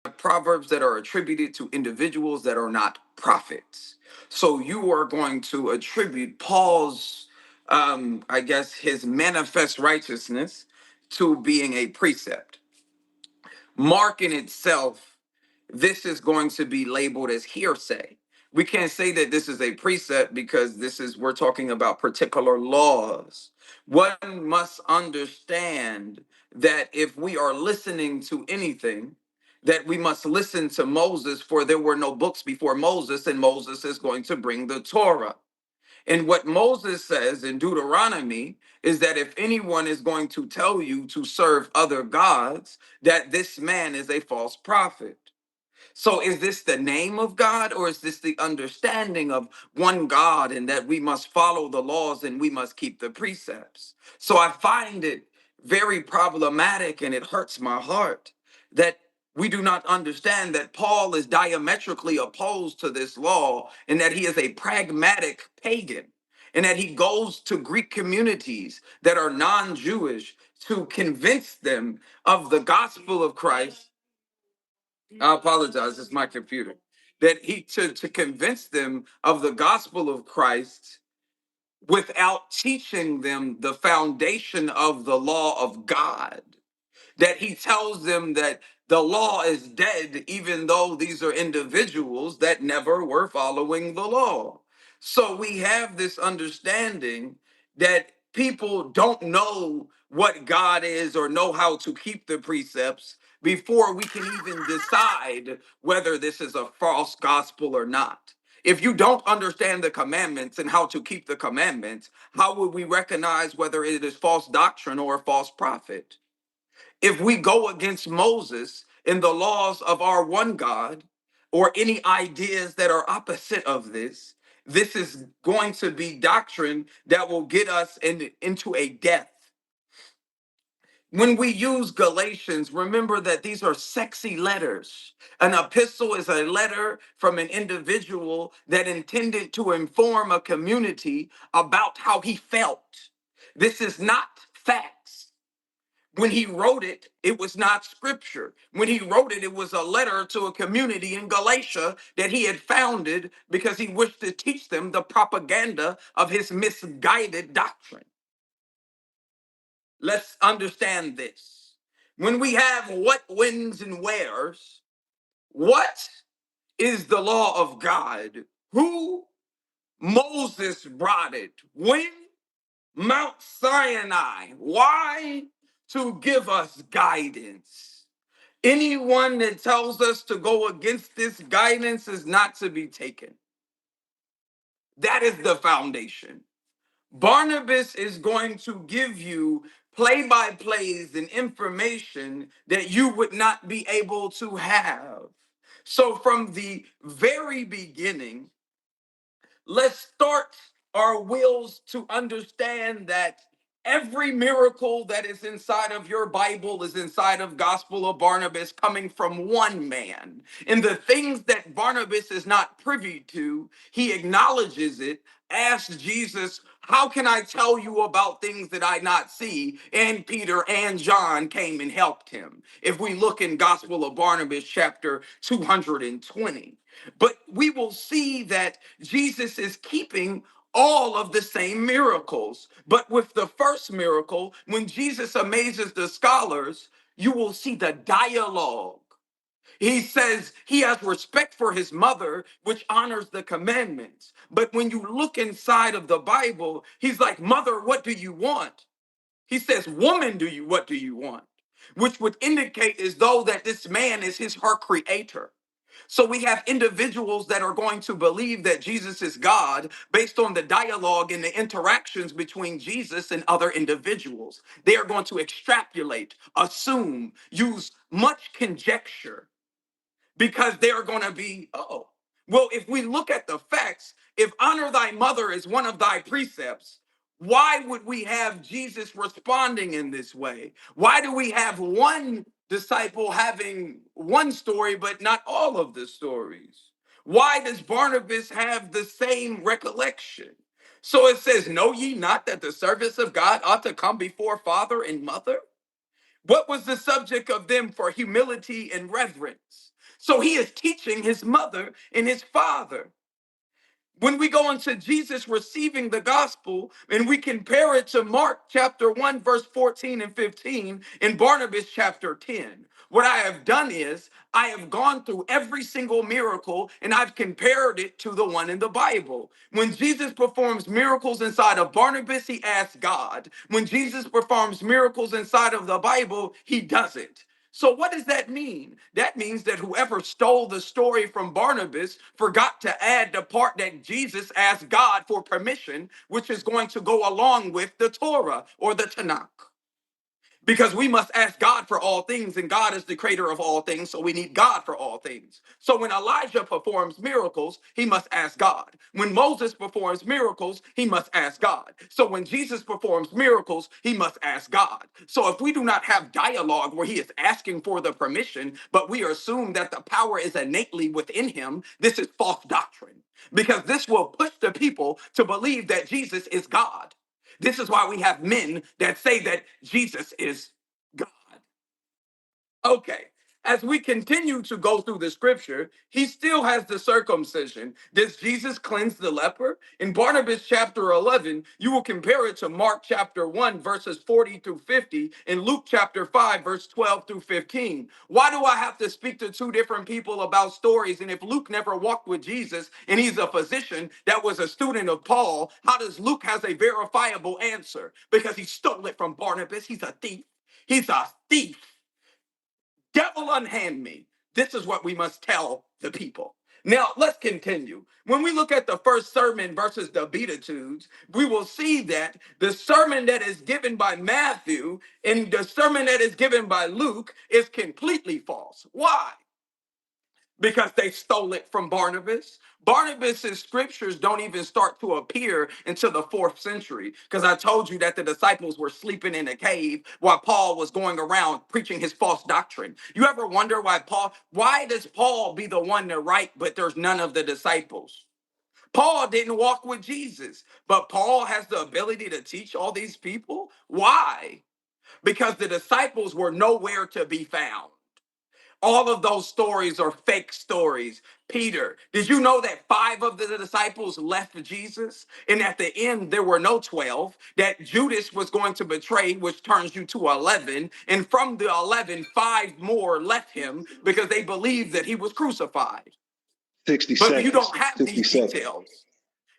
proverbs that are attributed to individuals that are not prophets. So you are going to attribute Paul's, I guess, his manifest righteousness to being a precept. Mark in itself, this is going to be labeled as hearsay. We can't say that this is a precept because we're talking about particular laws. One must understand that if we are listening to anything, that we must listen to Moses, for there were no books before Moses, and Moses is going to bring the Torah. And what Moses says in Deuteronomy is that if anyone is going to tell you to serve other gods, that this man is a false prophet. So is this the name of God, or is this the understanding of one God and that we must follow the laws and we must keep the precepts? So I find it very problematic, and it hurts my heart that we do not understand that Paul is diametrically opposed to this law, and that he is a pragmatic pagan, and that he goes to Greek communities that are non-Jewish to convince them of the gospel of Christ. I apologize, it's my computer. That he to convince them of the gospel of Christ without teaching them the foundation of the law of God. That he tells them that the law is dead, even though these are individuals that never were following the law. So we have this understanding that people don't know what God is or know how to keep the precepts before we can even decide whether this is a false gospel or not. If you don't understand the commandments and how to keep the commandments, how would we recognize whether it is false doctrine or a false prophet? If we go against Moses in the laws of our one God, or any ideas that are opposite of this, this is going to be doctrine that will get us into a death. When we use Galatians, remember that these are sexy letters. An epistle is a letter from an individual that intended to inform a community about how he felt. This is not facts. When he wrote it, it was not scripture. When he wrote it, it was a letter to a community in Galatia that he had founded because he wished to teach them the propaganda of his misguided doctrine. Let's understand this. When we have what, whens, and wheres, what is the law of God? Who? Moses brought it. When? Mount Sinai. Why? To give us guidance. Anyone that tells us to go against this guidance is not to be taken. That is the foundation. Barnabas is going to give you play by plays and information that you would not be able to have. So, from the very beginning, let's start our wills to understand that every miracle that is inside of your Bible is inside of Gospel of Barnabas coming from one man. And the things that Barnabas is not privy to, he acknowledges it, asks Jesus, how can I tell you about things that I not see? And Peter and John came and helped him. If we look in Gospel of Barnabas chapter 220. But we will see that Jesus is keeping all of the same miracles. But with the first miracle, when Jesus amazes the scholars, you will see the dialogue. He says he has respect for his mother, which honors the commandments. But when you look inside of the Bible, he's like, Mother, what do you want? He says, Woman, what do you want? Which would indicate as though that this man is her creator. So we have individuals that are going to believe that Jesus is God based on the dialogue and the interactions between Jesus and other individuals. They are going to extrapolate, assume, use much conjecture because they are going to be, oh, well, if we look at the facts, if honor thy mother is one of thy precepts, why would we have Jesus responding in this way? Why do we have one disciple having one story, but not all of the stories? Why does Barnabas have the same recollection? So it says, know ye not that the service of God ought to come before father and mother? What was the subject of them for humility and reverence? So he is teaching his mother and his father. When we go into Jesus receiving the gospel and we compare it to Mark chapter 1, verse 14 and 15, and Barnabas chapter 10, what I have done is I have gone through every single miracle and I've compared it to the one in the Bible. When Jesus performs miracles inside of Barnabas, he asks God. When Jesus performs miracles inside of the Bible, he doesn't. So, what does that mean? That means that whoever stole the story from Barnabas forgot to add the part that Jesus asked God for permission, which is going to go along with the Torah or the Tanakh. Because we must ask God for all things, and God is the creator of all things, so we need God for all things. So when Elijah performs miracles, he must ask God. When Moses performs miracles, he must ask God. So when Jesus performs miracles, he must ask God. So if we do not have dialogue where he is asking for the permission, but we assume that the power is innately within him, this is false doctrine. Because this will push the people to believe that Jesus is God. This is why we have men that say that Jesus is God. Okay. As we continue to go through the scripture, he still has the circumcision. Does Jesus cleanse the leper? In Barnabas chapter 11, you will compare it to Mark chapter 1, verses 40 through 50, and Luke chapter 5, verse 12 through 15. Why do I have to speak to two different people about stories? And if Luke never walked with Jesus and he's a physician that was a student of Paul, how does Luke has a verifiable answer? Because he stole it from Barnabas. He's a thief. He's a thief. Devil unhand me. This is what we must tell the people. Now, let's continue. When we look at the first sermon versus the Beatitudes, we will see that the sermon that is given by Matthew and the sermon that is given by Luke is completely false. Why? Because they stole it from Barnabas. Barnabas's scriptures don't even start to appear until the 4th century. Because I told you that the disciples were sleeping in a cave while Paul was going around preaching his false doctrine. You ever wonder why does Paul be the one to write, but there's none of the disciples? Paul didn't walk with Jesus, but Paul has the ability to teach all these people. Why? Because the disciples were nowhere to be found. All of those stories are fake stories. Peter, did you know that 5 of the disciples left Jesus? And at the end, there were no 12, that Judas was going to betray, which turns you to 11. And from the 11, 5 more left him because they believed that he was crucified. 60 But you seconds. don't have 60 these seconds. details.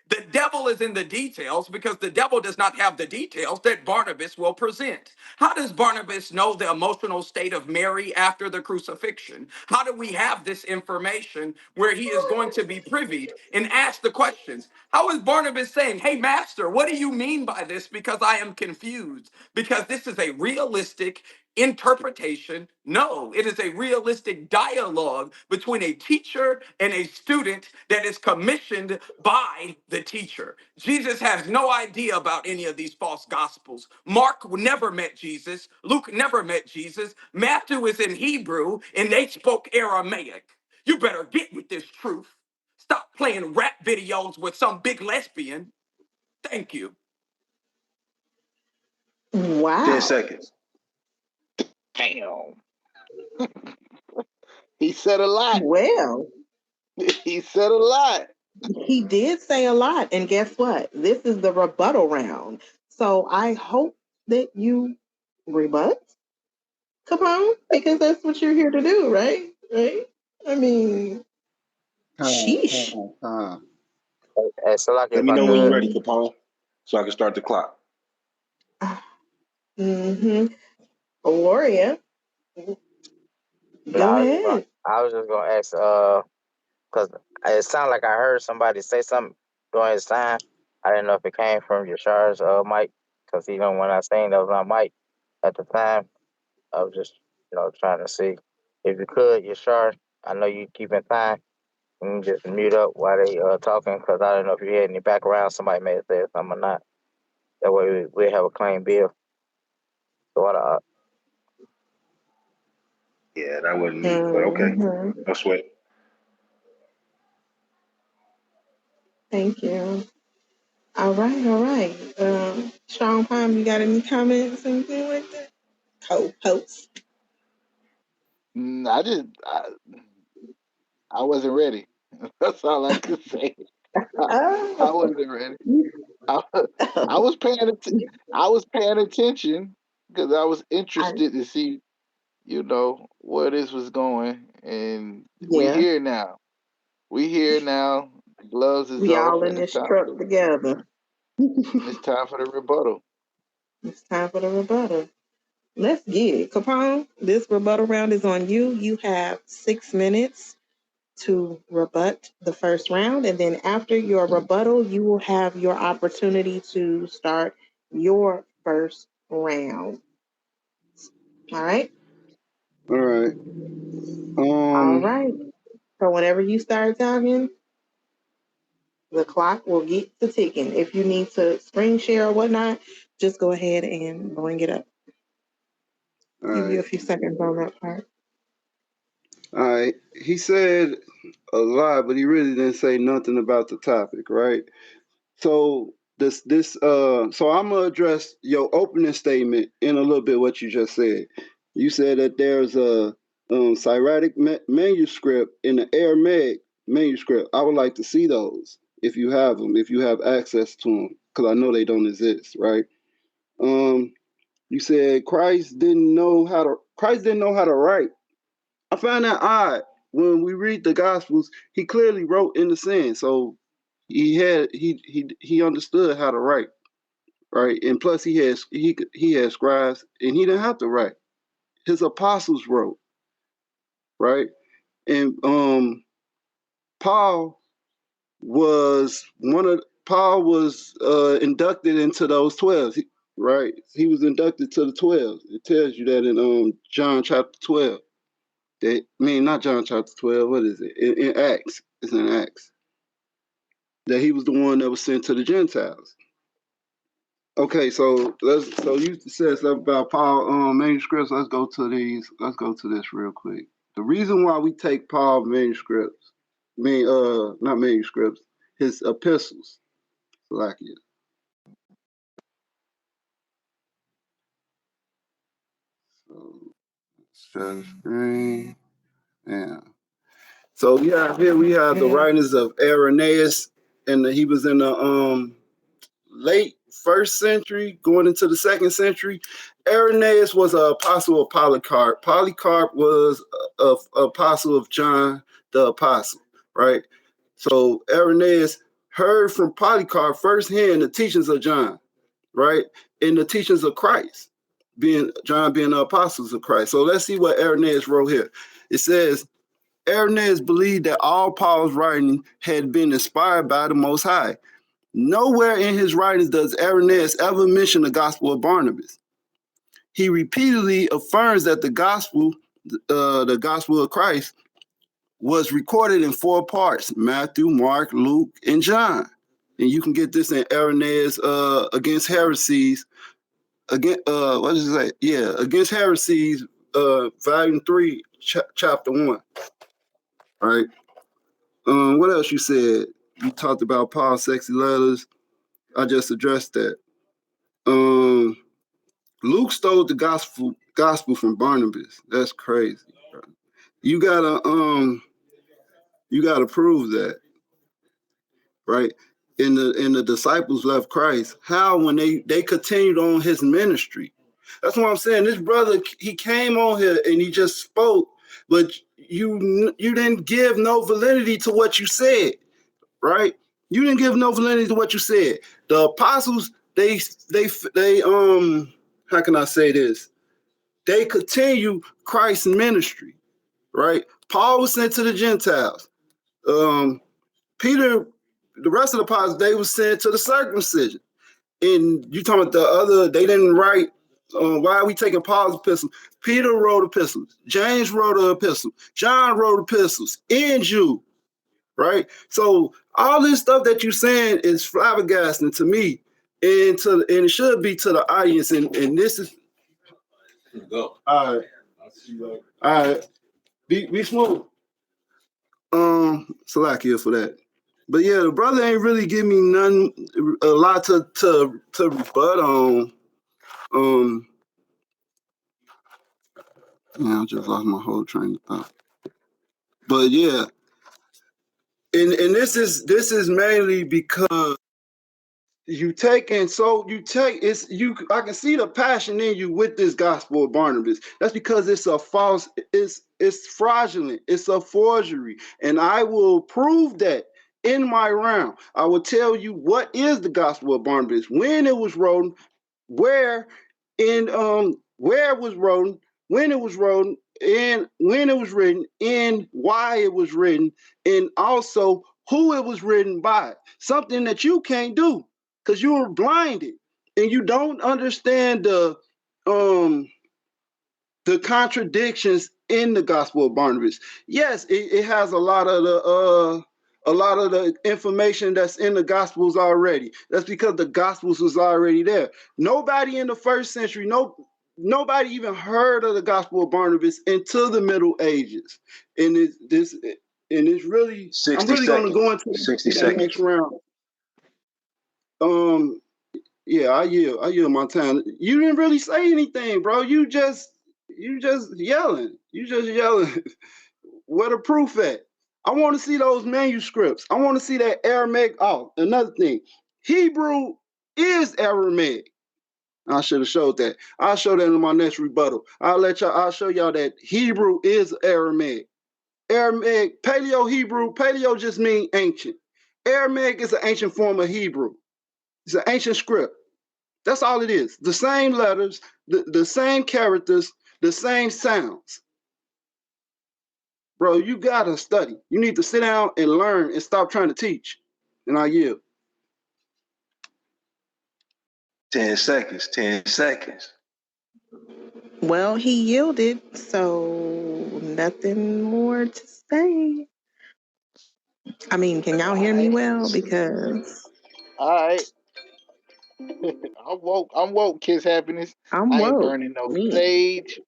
The devil is in the details because the devil does not have the details that Barnabas will present. How does Barnabas know the emotional state of Mary after the crucifixion? How do we have this information where he is going to be privied and ask the questions? How is Barnabas saying, hey, master, what do you mean by this? Because I am confused. Because this is a realistic interpretation. No, it is a realistic dialogue between a teacher and a student that is commissioned by the teacher. Jesus has no idea about any of these false gospels. Mark never met Jesus. Luke never met Jesus. Matthew is in Hebrew and they spoke Aramaic. You better get with this truth. Stop playing rap videos with some big lesbian. Thank you. Wow. 10 seconds. Damn. He said a lot. Well, He said a lot. he did say a lot. And guess what? This is the rebuttal round. So I hope that you rebut, Capone, because that's what you're here to do, right? Right? I mean, sheesh. So like Let if me I know when you're could. ready, Capone, so I can start the clock. Mm-hmm. Gloria, go ahead. I was just gonna ask, because it sounded like I heard somebody say something during his time. I didn't know if it came from Yashar's mic, because when I sang that was on mic at the time. I was just trying to see if you could, Yashar. I know you keeping time. And just mute up while they talking, because I don't know if you had any background. Somebody may have said something or not. That way we have a clean bill. So what? Yeah, that wasn't me, but okay. No sweat. Thank you. All right, all right. Sean Palm, you got any comments, anything like that? co-host. I wasn't ready. That's all I can say. I Oh, wasn't ready. I, I was paying I was paying attention because I was I, interested to see, where this was going. And we yeah, here now. We here now. The gloves is we off, all in and this truck together. it's time for the rebuttal. It's time for the rebuttal. Let's get it. Capone, this rebuttal round is on you. You have 6 minutes to rebut the first round. And then after your rebuttal, you will have your opportunity to start your first round. All right? All right. All right. So whenever you start talking, the clock will get to ticking. If you need to screen share or whatnot, just go ahead and bring it up. All Give you right. a few seconds on that part. All right. He said a lot, but he really didn't say nothing about the topic, right? So so I'm gonna address your opening statement in a little bit what you just said. You said that there's a Syriac manuscript in the Aramaic manuscript. I would like to see those if you have them, if you have access to them, because I know they don't exist, right? Um, you said Christ didn't know how to write. I find that odd. When we read the Gospels, he clearly wrote in the sand, so he understood how to write, right? And plus, he had scribes, and he didn't have to write. His apostles wrote, right? And Paul Paul was inducted into those 12, right? He was inducted to the 12. It tells you that in John chapter 12. Not John chapter 12. What is it? In Acts. It's in Acts. That he was the one that was sent to the Gentiles. Okay, so you said something about Paul manuscripts. Let's go to these. Let's go to this real quick. The reason why we take Paul manuscripts, not manuscripts, his epistles, like it. So share the screen. Yeah. So here we have the writings of Irenaeus, and he was in the late first century, going into the second century. Irenaeus was an apostle of Polycarp. Polycarp was an apostle of John the Apostle, right? So Irenaeus heard from Polycarp firsthand the teachings of John, right? And the teachings of Christ, John being the apostles of Christ. So let's see what Irenaeus wrote here. It says, Irenaeus believed that all Paul's writing had been inspired by the Most High. Nowhere in his writings does Irenaeus ever mention the gospel of Barnabas. He repeatedly affirms that the gospel of Christ, was recorded in 4 parts: Matthew, Mark, Luke, and John. And you can get this in Irenaeus Against Heresies. What does it say? Yeah, Against Heresies, volume 3, chapter 1. All right. What else you said? You talked about Paul's sexy letters. I just addressed that. Luke stole the gospel from Barnabas. That's crazy, bro. You gotta prove that, right? And the disciples left Christ. How? When they continued on his ministry. That's what I'm saying. This brother, he came on here and he just spoke, but you didn't give no validity to what you said, right? You didn't give no validity to what you said. The apostles, they how can I say this? They continue Christ's ministry, right? Paul was sent to the Gentiles. Peter, the rest of the apostles, they were sent to the circumcision. And you talking about the other, they didn't write. Why are we taking Paul's epistles? Peter wrote epistles. James wrote an epistle. John wrote epistles in Jude, right? So all this stuff that you're saying is flabbergasting to me, and it should be to the audience. And this is go. All right. All right. Be smooth. Salakia for that. But yeah, the brother ain't really give me a lot to rebut on. Yeah, I just lost my whole train of thought. But yeah, and this is mainly because you take it's you. I can see the passion in you with this gospel of Barnabas. That's because it's a false, it's fraudulent, it's a forgery, and I will prove that in my round. I will tell you what is the gospel of Barnabas, when it was written, where where it was written, when it was written, and when it was written, and why it was written, and also who it was written by. Something that you can't do because you are blinded and you don't understand the contradictions in the Gospel of Barnabas. Yes, it has a lot of the information that's in the Gospels already. That's because the Gospels was already there. Nobody in the first century, nobody even heard of the Gospel of Barnabas until the Middle Ages. And it's really, I'm 60 really going to seconds. go into 60 that next seconds. round. Yeah, I yield my time. You didn't really say anything, bro. You just yelling. You just yelling. Where the proof at? I want to see those manuscripts. I want to see that Aramaic. Oh, another thing. Hebrew is Aramaic. I should have showed that. I'll show that in my next rebuttal. I'll show y'all that Hebrew is Aramaic. Aramaic, Paleo-Hebrew, Paleo just means ancient. Aramaic is an ancient form of Hebrew. It's an ancient script. That's all it is. The same letters, the same characters, the same sounds. Bro, you gotta study. You need to sit down and learn and stop trying to teach. And I yield. 10 seconds. 10 seconds. Well, he yielded, so nothing more to say. I mean, can y'all hear me well? Because All right. I'm woke, Kiss Happiness. I'm I ain't woke. burning no Me. sage.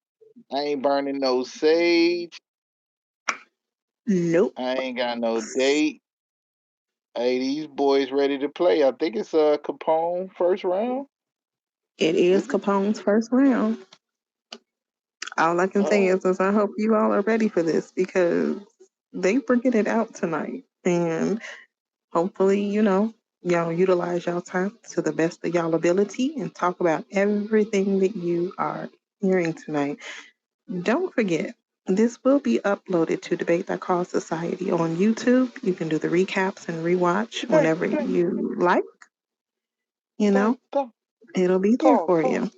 I ain't burning no sage. Nope. I ain't got no date. Hey, these boys ready to play. I think it's Capone first round. It is Capone's first round. All I can say Oh, is I hope you all are ready for this because they bringing it out tonight. And hopefully, y'all utilize y'all time to the best of y'all ability and talk about everything that you are hearing tonight. Don't forget, this will be uploaded to Debate That Cause Society on YouTube. You can do the recaps and rewatch hey, whenever hey, you like. You go, know, go, it'll be there call, for call. you.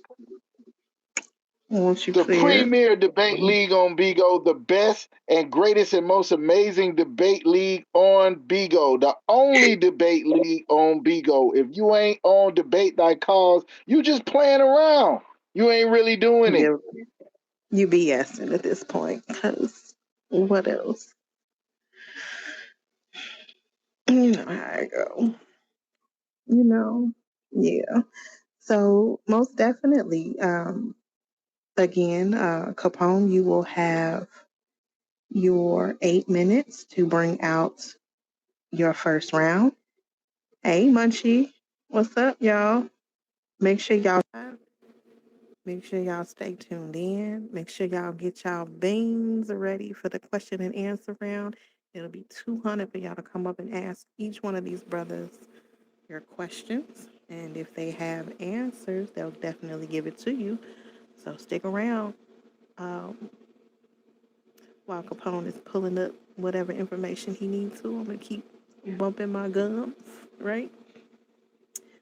Once you The clear. premier debate league on Bigo, the best and greatest and most amazing debate league on Bigo, the only debate league on Bigo. If you ain't on Debate Thy Cause, you just playing around. You ain't really doing it. You BSing at this point, because what else? You know how I go. Yeah. So most definitely, again, Capone, you will have your 8 minutes to bring out your first round. Hey, Munchie, what's up, y'all? Make sure y'all stay tuned in. Make sure y'all get y'all beans ready for the question and answer round. It'll be 200 for y'all to come up and ask each one of these brothers your questions. And if they have answers, they'll definitely give it to you. So stick around while Capone is pulling up whatever information he needs to. I'm going to keep bumping my gums, right?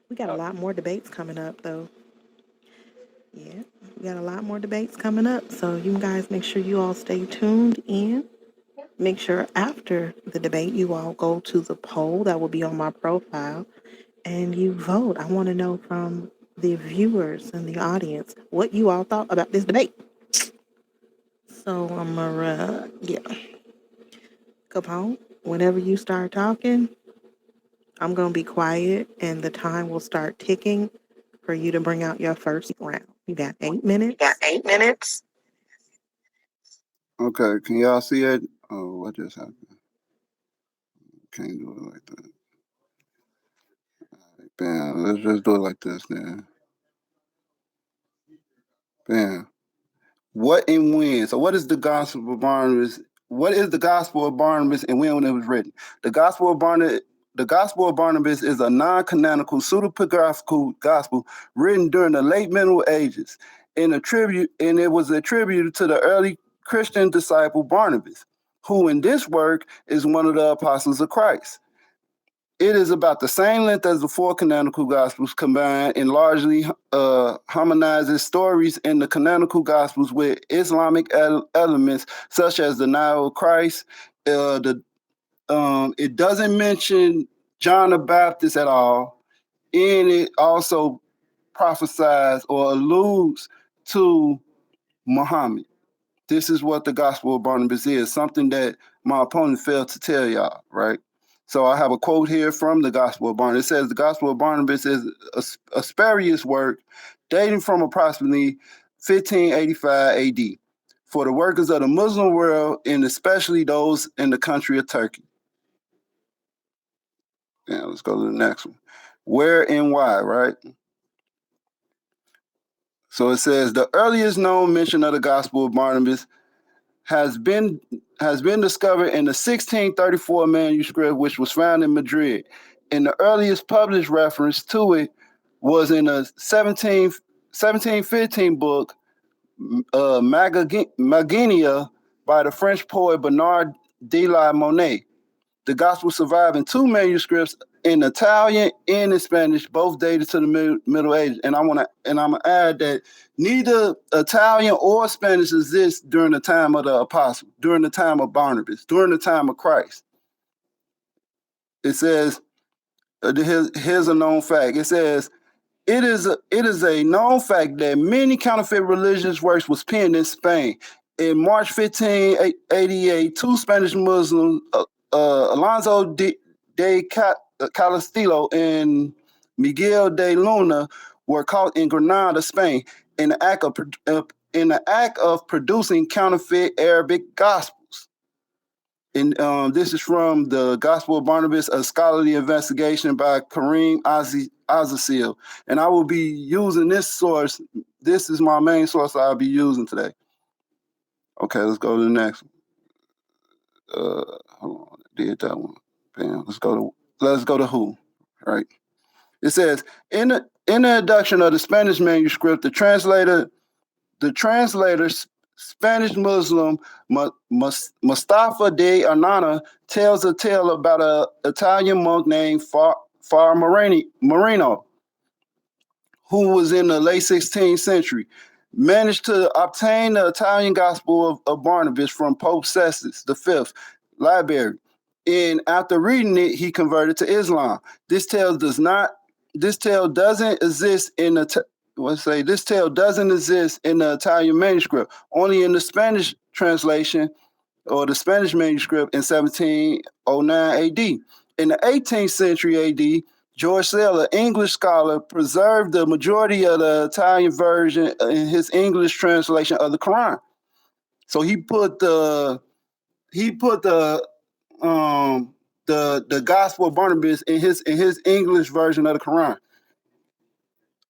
We got a lot more debates coming up, though. Yeah, we got a lot more debates coming up. So you guys make sure you all stay tuned in. Make sure after the debate, you all go to the poll that will be on my profile and you vote. I want to know from the viewers and the audience what you all thought about this debate. So I'm gonna, Capone, whenever you start talking, I'm gonna be quiet and the time will start ticking for you to bring out your first round. You got 8 minutes. Okay, can y'all see it? Oh, what just happened? Can't do it like that. Bam, let's just do it like this then. Bam. What and when? So what is the gospel of Barnabas? What is the gospel of Barnabas and when it was written? The gospel of Barnabas is a non-canonical pseudepigraphical gospel written during the late Middle Ages and it was attributed to the early Christian disciple Barnabas, who in this work is one of the apostles of Christ. It is about the same length as the four canonical gospels combined and largely harmonizes stories in the canonical gospels with Islamic elements such as the Nile of Christ. It doesn't mention John the Baptist at all, and it also prophesies or alludes to Muhammad. This is what the gospel of Barnabas is, something that my opponent failed to tell y'all, right? So I have a quote here from the gospel of Barnabas. It says, the gospel of Barnabas is a spurious work dating from approximately 1585 AD for the workers of the Muslim world and especially those in the country of Turkey. Now let's go to the next one. Where and why, right? So it says, the earliest known mention of the gospel of Barnabas has been discovered in the 1634 manuscript, which was found in Madrid. And the earliest published reference to it was in a 1715 book, Magenia, by the French poet Bernard de la Monnaie. The gospel survived in two manuscripts in Italian and in Spanish, both dated to the Middle Ages. And I'm gonna add that neither Italian or Spanish exists during the time of the apostle, during the time of Barnabas, during the time of Christ. It says, here's a known fact. It says, it is a known fact that many counterfeit religious works was penned in Spain. In March 1588, two Spanish Muslims, Alonso de Calastilo and Miguel de Luna, were caught in Granada, Spain, in the act of producing counterfeit Arabic gospels. And this is from the Gospel of Barnabas, a scholarly investigation by Kareem Azasil. And I will be using this source. This is my main source I'll be using today. Okay, let's go to the next one. Hold on, I did that one. Bam. Let's go to who, right? It says, in the introduction of the Spanish manuscript, the translator, Spanish Muslim Mustafa de Anana, tells a tale about an Italian monk named Far Marino, who was in the late 16th century, managed to obtain the Italian Gospel of Barnabas from Pope Sextus V library. And after reading it, he converted to Islam. This tale doesn't exist in the Italian manuscript, only in the Spanish translation or the Spanish manuscript in 1709 AD. In the 18th century AD, George Sale, an English scholar, preserved the majority of the Italian version in his English translation of the Quran. So he put the Gospel of Barnabas in his English version of the Quran.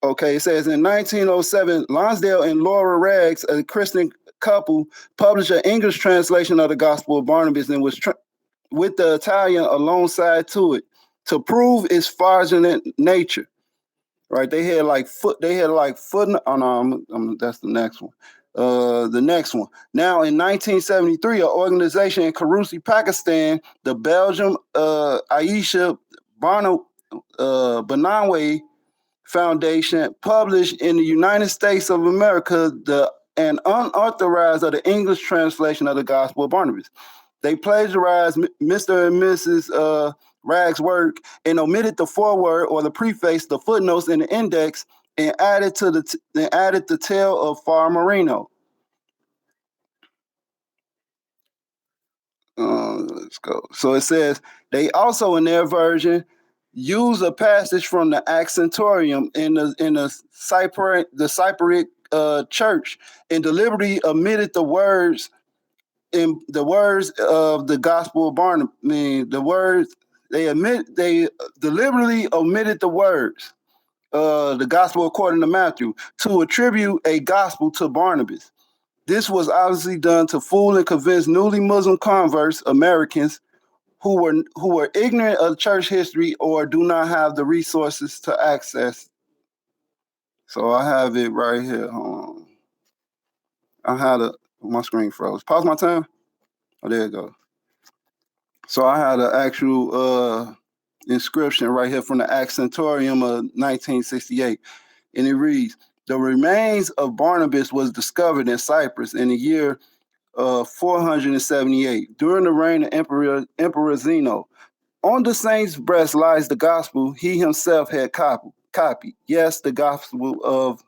Okay, it says in 1907, Lonsdale and Laura Riggs, a Christian couple, published an English translation of the Gospel of Barnabas and was with the Italian alongside to it to prove its fraudulent nature. Right? They had like foot. Oh no, that's the next one. The next one. Now, in 1973, an organization in Karachi, Pakistan, the Belgium Aisha Banawi Foundation, published in the United States of America an unauthorized of the English translation of the Gospel of Barnabas. They plagiarized Mr. and Mrs. Ragg's work and omitted the foreword or the preface, the footnotes, and the index, and added the tale of Far Marino. Let's go. So it says they also in their version use a passage from the Accentorium in the Cypriot church and deliberately omitted the words in the words of the Gospel of Barnabas. I mean, the words they deliberately omitted the words, the Gospel according to Matthew, to attribute a gospel to Barnabas. This was obviously done to fool and convince newly Muslim converts, Americans, who were ignorant of church history or do not have the resources to access. So I have it right here. Hold on. I had my screen froze. Pause my time. Oh, there you go. So I had an actual inscription right here from the Accentorium of 1968, and it reads: "The remains of Barnabas was discovered in Cyprus in the year 478 during the reign of Emperor Zeno. On the saint's breast lies the gospel he himself had copied. Yes, the gospel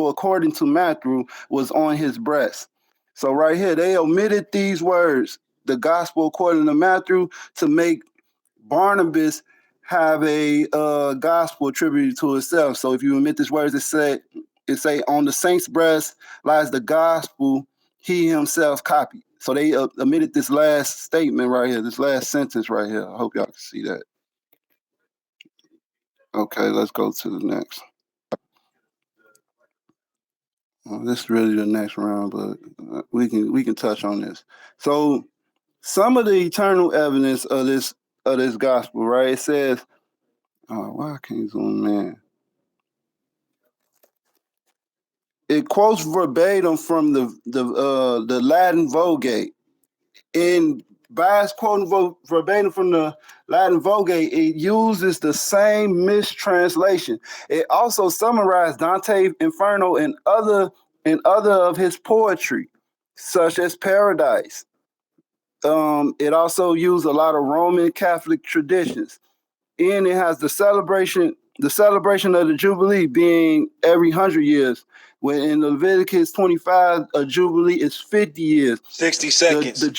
according to Matthew was on his breast." So right here, they omitted these words, the gospel according to Matthew, to make Barnabas have a gospel attributed to itself. So if you omit these words, it say on the saint's breast lies the gospel he himself copied. So they omitted this last statement right here, this last sentence right here. I hope y'all can see that. Okay, let's go to the next. Well, this is really the next round, but we can touch on this. So some of the eternal evidence of this gospel, right? It says, why I can't zoom in? It quotes verbatim from the Latin Vulgate. And by its quoting verbatim from the Latin Vulgate, it uses the same mistranslation. It also summarized Dante's Inferno and other of his poetry, such as Paradise. It also used a lot of Roman Catholic traditions, and it has the celebration of the Jubilee being every 100 years. When in Leviticus 25, a Jubilee is 50 years. 60 seconds. The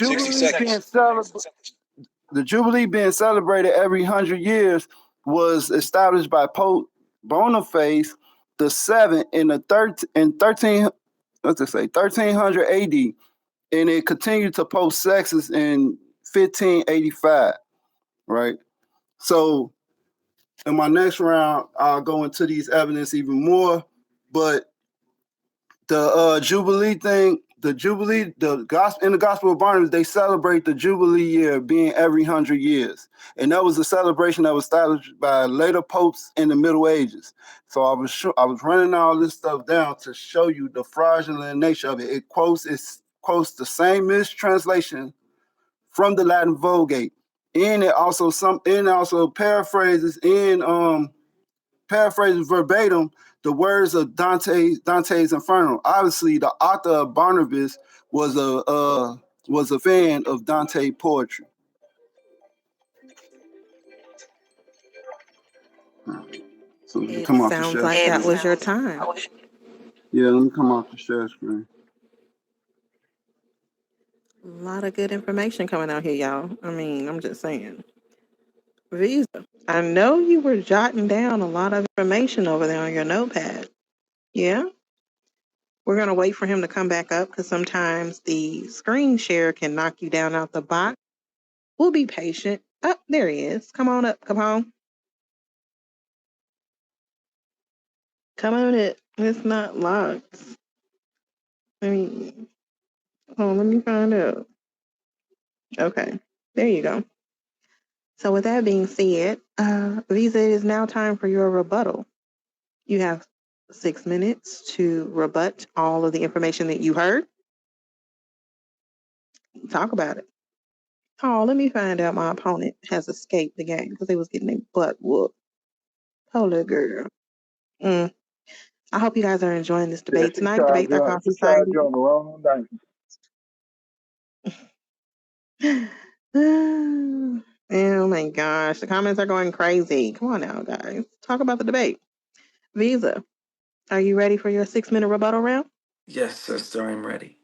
Jubilee being celebrated every 100 years was established by Pope Boniface the Seventh in 1300 AD, and it continued to post sexes in 1585. Right. So in my next round, I'll go into these evidence even more, but the Jubilee thing, the gospel in the Gospel of Barnabas, they celebrate the Jubilee year being every 100 years, and that was a celebration that was established by later popes in the Middle Ages. So I was running all this stuff down to show you the fraudulent nature of it. It quotes the same mistranslation from the Latin Vulgate, and it also paraphrases verbatim the words of Dante's Inferno. Obviously, the author of Barnabas was a fan of Dante poetry. So let me come off the share Sounds like screen. that was your time. Yeah, let me come off the share screen. A lot of good information coming out here, y'all. I mean, I'm just saying. Visa, I know you were jotting down a lot of information over there on your notepad. Yeah? We're going to wait for him to come back up because sometimes the screen share can knock you down out the box. We'll be patient. Oh, there he is. Come on up. Come on. Come on it. It's not locked. Let me find out. Okay. There you go. So with that being said, Visa, it is now time for your rebuttal. You have 6 minutes to rebut all of the information that you heard. Talk about it. Oh, let me find out my opponent has escaped the game because they was getting their butt whooped. Hold it, girl. I hope you guys are enjoying this debate tonight. Debate that cost society. You on the wrong night. Oh my gosh, the comments are going crazy. Come on now, guys. Talk about the debate. Visa, are you ready for your 6-minute rebuttal round? Yes, sister, I'm ready.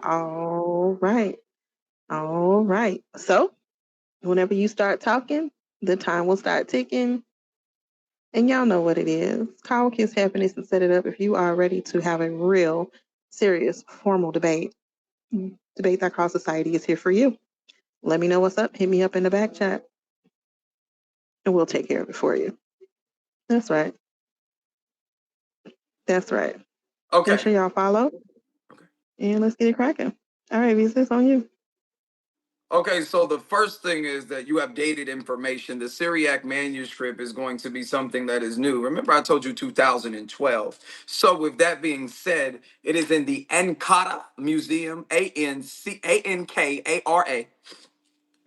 All right. All right. So, whenever you start talking, the time will start ticking. And y'all know what it is. Call Kiss Happiness and set it up if you are ready to have a real, serious, formal debate. Debate That Cross Society is here for you. Let me know what's up. Hit me up in the back chat. And we'll take care of it for you. That's right. That's right. Okay. Make sure y'all follow. and let's get it cracking. All right, Visa, it's on you. Okay, so the first thing is that you have dated information. The Syriac manuscript is going to be something that is new. Remember, I told you 2012. So, with that being said, it is in the Ankara Museum, Ankara,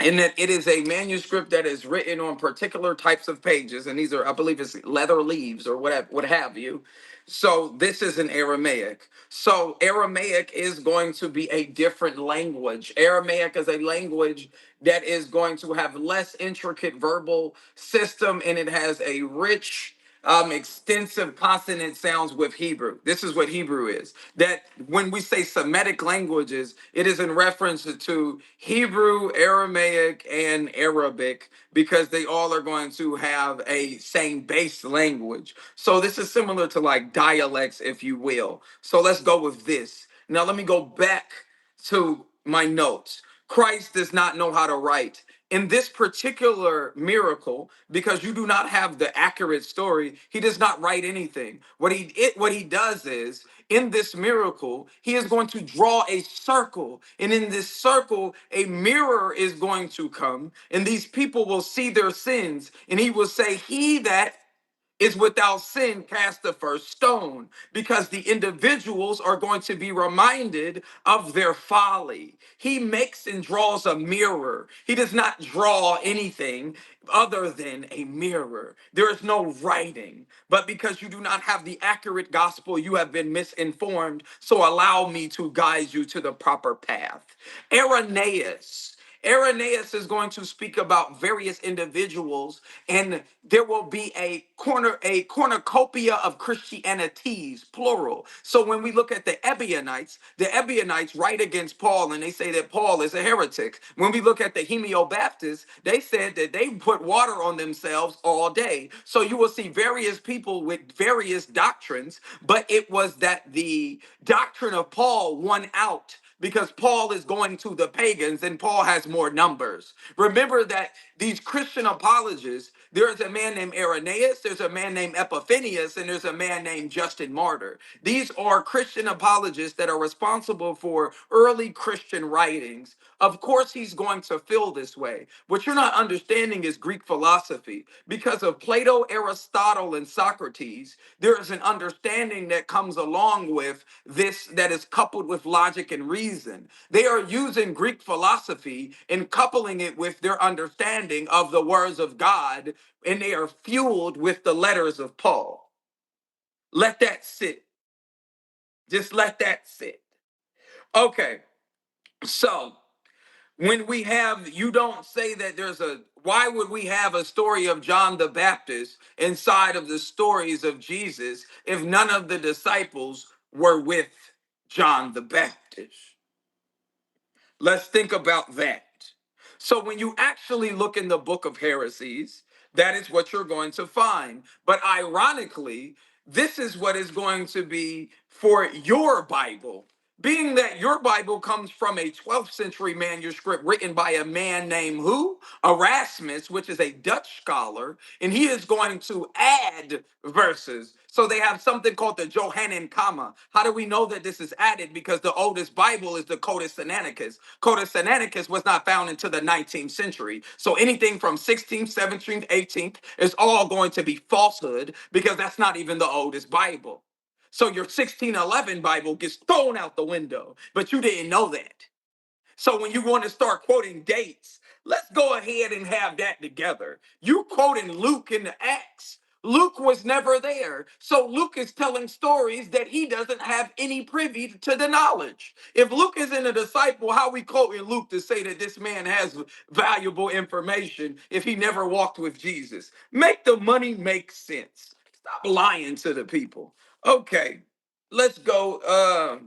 and that it is a manuscript that is written on particular types of pages, and these are, I believe, it's leather leaves or whatever, what have you. So this is an Aramaic. So Aramaic is going to be a different language. Aramaic is a language that is going to have less intricate verbal system, and it has a rich extensive consonant sounds with Hebrew. This is what Hebrew is. That when we say Semitic languages, it is in reference to Hebrew, Aramaic, and Arabic because they all are going to have a same base language. So this is similar to like dialects, if you will. So let's go with this. Now let me go back to my notes. Christ does not know how to write. In this particular miracle, because you do not have the accurate story, he does not write anything. What he does is in this miracle, he is going to draw a circle, and in this circle, a mirror is going to come, and these people will see their sins, and he will say, "He that is without sin cast the first stone," because the individuals are going to be reminded of their folly. He makes and draws a mirror. He does not draw anything other than a mirror. There is no writing, but because you do not have the accurate gospel, you have been misinformed. So allow me to guide you to the proper path. Irenaeus. Irenaeus is going to speak about various individuals, and there will be a cornucopia of Christianities, plural. So when we look at the Ebionites write against Paul, and they say that Paul is a heretic. When we look at the Hemio-Baptists, they said that they put water on themselves all day. So you will see various people with various doctrines, but it was that the doctrine of Paul won out because Paul is going to the pagans and Paul has more numbers. Remember that these Christian apologists, there's a man named Irenaeus, there's a man named Epiphanius, and there's a man named Justin Martyr. These are Christian apologists that are responsible for early Christian writings. Of course, he's going to feel this way. What you're not understanding is Greek philosophy. Because of Plato, Aristotle, and Socrates, there is an understanding that comes along with this that is coupled with logic and reason. They are using Greek philosophy and coupling it with their understanding of the words of God, and they are fueled with the letters of Paul. Let that sit. Just let that sit. Okay, so when we have, you don't say that there's a, why would we have a story of John the Baptist inside of the stories of Jesus if none of the disciples were with John the Baptist? Let's think about that. So when you actually look in the book of heresies, that is what you're going to find. But ironically, this is what is going to be for your Bible. Being that your Bible comes from a 12th century manuscript written by a man named who? Erasmus, which is a Dutch scholar, and he is going to add verses. So they have something called the Johannine comma. How do we know that this is added? Because the oldest Bible is the Codex Sinaiticus. Codex Sinaiticus was not found until the 19th century. So anything from 16th, 17th, 18th is all going to be falsehood because that's not even the oldest Bible. So your 1611 Bible gets thrown out the window, but you didn't know that. So when you want to start quoting dates, let's go ahead and have that together. You quoting Luke in the Acts. Luke was never there. So Luke is telling stories that he doesn't have any privy to the knowledge. If Luke isn't a disciple, how we quoting Luke to say that this man has valuable information if he never walked with Jesus? Make the money make sense. Stop lying to the people. Okay, let's go.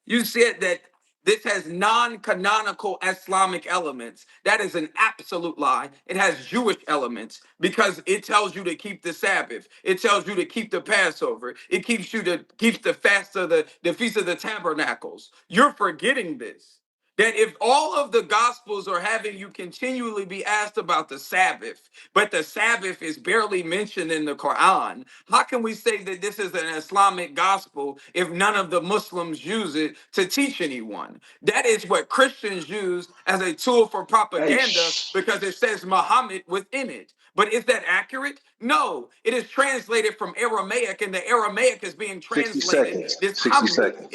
You said that this has non-canonical Islamic elements. That is an absolute lie. It has Jewish elements because it tells you to keep the Sabbath. It tells you to keep the Passover. It keeps you to keep the fast of the Feast of the Tabernacles. You're forgetting this. That if all of the gospels are having you continually be asked about the Sabbath, but the Sabbath is barely mentioned in the Quran, how can we say that this is an Islamic gospel if none of the Muslims use it to teach anyone? That is what Christians use as a tool for Hey, propaganda because it says Muhammad within it. But is that accurate? No. It is translated from Aramaic, and the Aramaic is being 60 translated. seconds. This 60 Hamd seconds.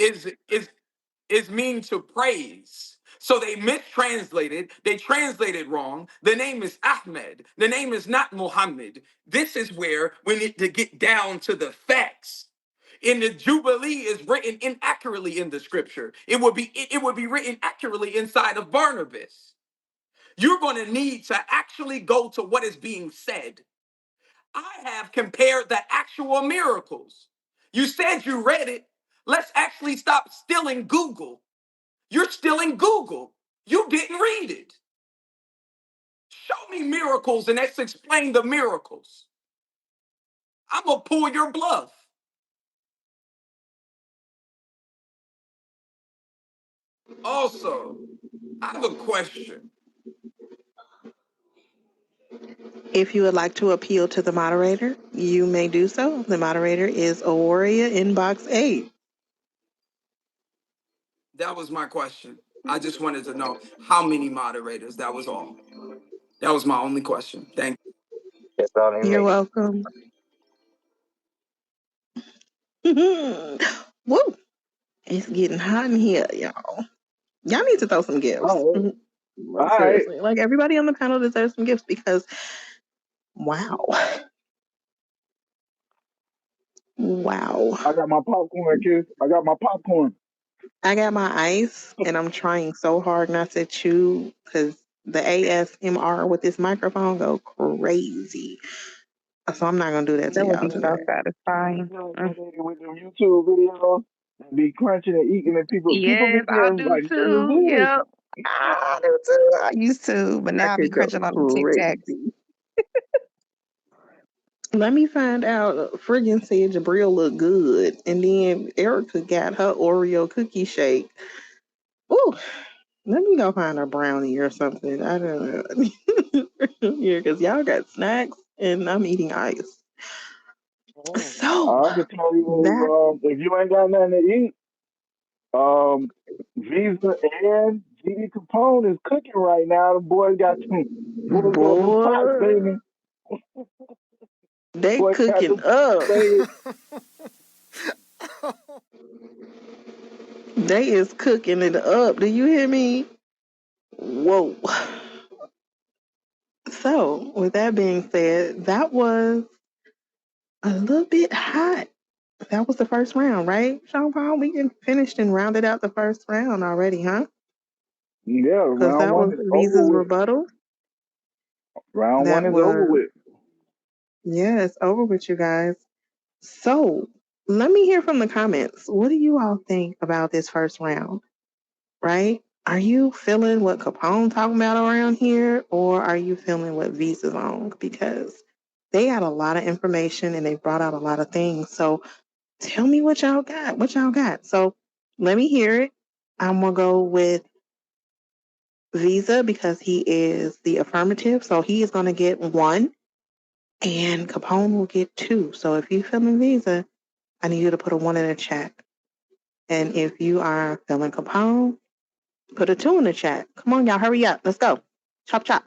is mean to praise. So they mistranslated, they translated wrong. The name is Ahmed. The name is not Muhammad. This is where we need to get down to the facts. In the Jubilee is written inaccurately in the scripture. It would be written accurately inside of Barnabas. You're going to need to actually go to what is being said. I have compared the actual miracles. You said you read it. Let's actually stop stealing Google. You're stealing Google. You didn't read it. Show me miracles and let's explain the miracles. I'm going to pull your bluff. Also, I have a question. If you would like to appeal to the moderator, you may do so. The moderator is a warrior in box 8. That was my question. I just wanted to know how many moderators. That was all. That was my only question. Thank It's only You're me. welcome. Woo! It's getting hot in here, y'all. Y'all need to throw some gifts. All right. Seriously. Like, everybody on the panel deserves some gifts because, wow. Wow. I got my popcorn, kids. I got my popcorn. I got my ice, and I'm trying so hard not to chew because the ASMR with this microphone go crazy. So I'm not gonna do that to That would y'all be so today. satisfying. With them YouTube videos and be crunching and eating, and people be Yes, I getting do like, "What is too. this?" Yep. I do too. I used to, but That now I be could go crunching on them Tic Tacs. crazy. Let me find out. Friggin' said Jabril look good, and then Erica got her Oreo cookie shake. Ooh, let me go find a brownie or something. I don't know. Yeah, because y'all got snacks, and I'm eating ice. So I can tell that you, if you ain't got nothing to eat, Visa and GD Capone is cooking right now. The boys got them pots, boy, baby. they Boy got cooking them pots, up. baby. They is cooking it up. Do you hear me? Whoa. So, with that being said, that was a little bit hot. That was the first round, right, Sean Paul? We can finished and rounded out the first round already, huh? Yeah, Because round that one was is over Visa's with. rebuttal. Round one That is over was, with. yeah, it's over with you guys. So, let me hear from the comments. What do you all think about this first round, right? Are you feeling what Capone talking about around here, or are you feeling what Visa's on? Because they had a lot of information and they brought out a lot of things. So, tell me what y'all got. What y'all got? So let me hear it. I'm gonna go with Visa because he is the affirmative. So he is gonna get 1, and Capone will get 2. So if you feeling Visa, I need you to put a 1 in the chat. And if you are feeling Capone, put a 2 in the chat. Come on, y'all, hurry up. Let's go. Chop chop.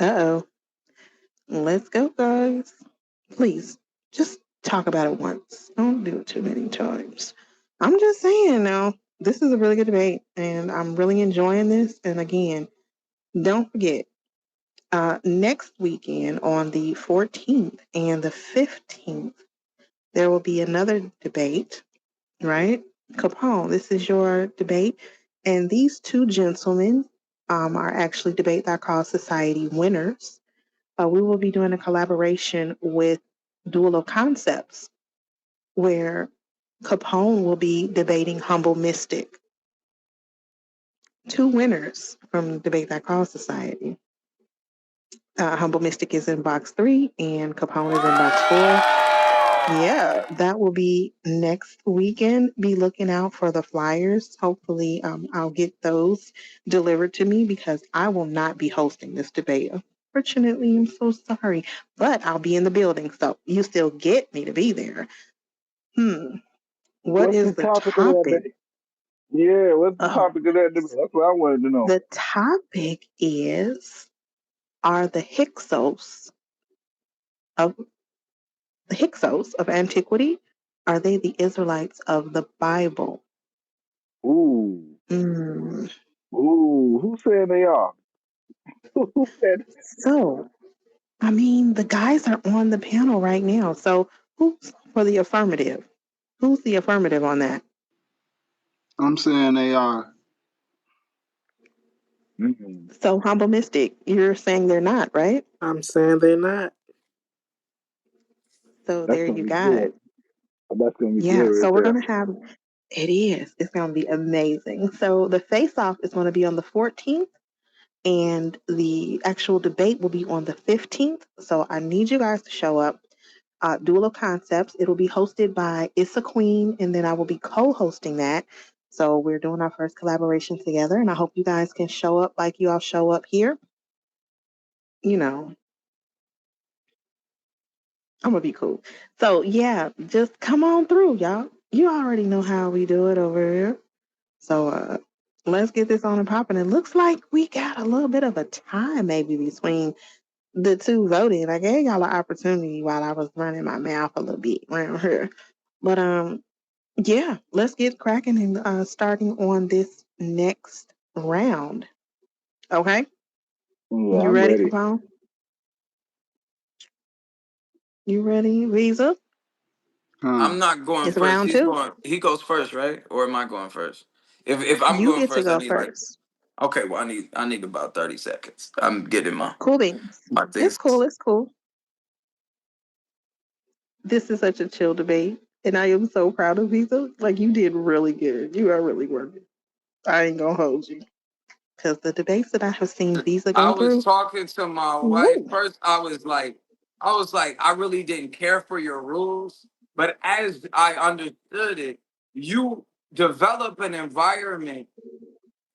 Uh-oh. Let's go, guys. Please, just talk about it once. Don't do it too many times. I'm just saying now, this is a really good debate, and I'm really enjoying this. And again, don't forget, next weekend on the 14th and the 15th, there will be another debate, right? Capone, this is your debate. And these two gentlemen are actually debate.cause society winners. We will be doing a collaboration with Duel of Concepts, where Capone will be debating Humble Mystic. 2 winners from Debate That Cause Society. Humble Mystic is in box 3 and Capone is in box 4. Yeah, that will be next weekend. Be looking out for the flyers. Hopefully, I'll get those delivered to me because I will not be hosting this debate. Unfortunately, I'm so sorry, but I'll be in the building, so you still get me to be there. What What's is the the topic of that topic? day? Yeah, what's the Oh, topic of that debate? That's what I wanted to know. the topic is: Are of the Hyksos of antiquity? Are they the Israelites of the Bible? Ooh, Mm. ooh, who said they are? Who said? So, I mean, the guys are on the panel right now. So, who's for the affirmative? Who's the affirmative on that? I'm saying they are. Mm-mm. So, Humble Mystic, you're saying they're not, right? I'm saying they're not. So, That's there gonna you be got good. it. That's gonna be Yeah. good right So, we're there. going to have it is. It's going to be amazing. So, the face off is going to be on the 14th, and the actual debate will be on the 15th. So, I need you guys to show up. Duel of Concepts. It'll be hosted by Issa Queen, and then I will be co-hosting that. So we're doing our first collaboration together, and I hope you guys can show up like you all show up here. You know, I'm gonna be cool. So yeah, just come on through, y'all. You already know how we do it over here. So let's get this on and popping. It looks like we got a little bit of a time maybe between the two voting. I gave y'all an opportunity while I was running my mouth a little bit around here. But yeah, let's get cracking and starting on this next round. Okay, Yeah, you I'm ready, ready. Capone? You ready, Visa? Huh. I'm not going It's first. round He's two. going. He goes first, right? Or am I going first? If I'm You going get to first, I go need like. first. Okay, well, I need about 30 seconds. I'm getting Cool beans. my It's things. cool. It's cool. This is such a chill debate, and I am so proud of Visa. Like you did really good. You are really working. I ain't gonna hold you because the debates that I have seen Visa I go was through. talking to my wife Woo. first. I was like, I really didn't care for your rules, but as I understood it, you develop an environment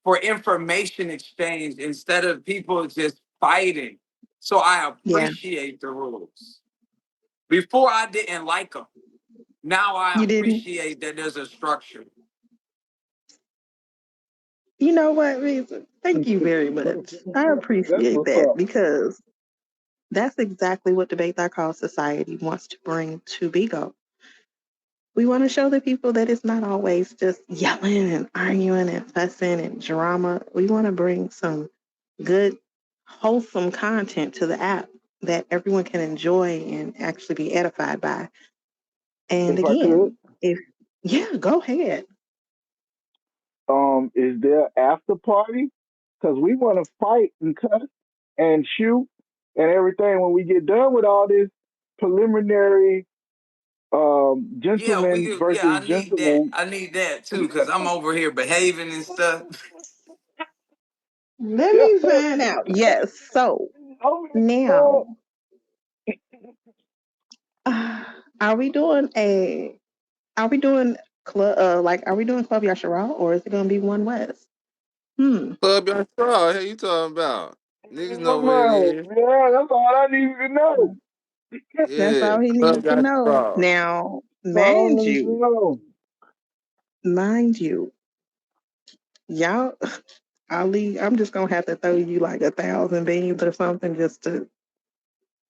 for information exchange instead of people just fighting. So I Yeah, appreciate the rules. Before I didn't like them. Now I you didn't. appreciate that there's a structure. You know what, Visa? Thank you very much. I That's appreciate what's that up. because that's exactly what Debate That Call Society wants to bring to Bigo. We want to show the people that it's not always just yelling and arguing and fussing and drama. We want to bring some good, wholesome content to the app that everyone can enjoy and actually be edified by. And If I could, again, if yeah, go ahead. is there after party? Because we want to fight and cuss and shoot and everything when we get done with all this preliminary Yeah, gentleman yeah, versus I need that. gentleman. I need that too, because I'm over here behaving and stuff. Let me find out. Yes. So Oh, now, are we doing a? Are we doing club? Like, are we doing Club Yasharal or is it going to be One West? Hmm. Club Your Straw, hey, you talking about? Niggas know what it right. is. Yeah, that's all I need to know. That's Yeah, all he Club needs to Your know. Straw. Now, That's all I need to know. mind you, y'all, Ali, I'm just gonna have to throw you like 1,000 beans or something just to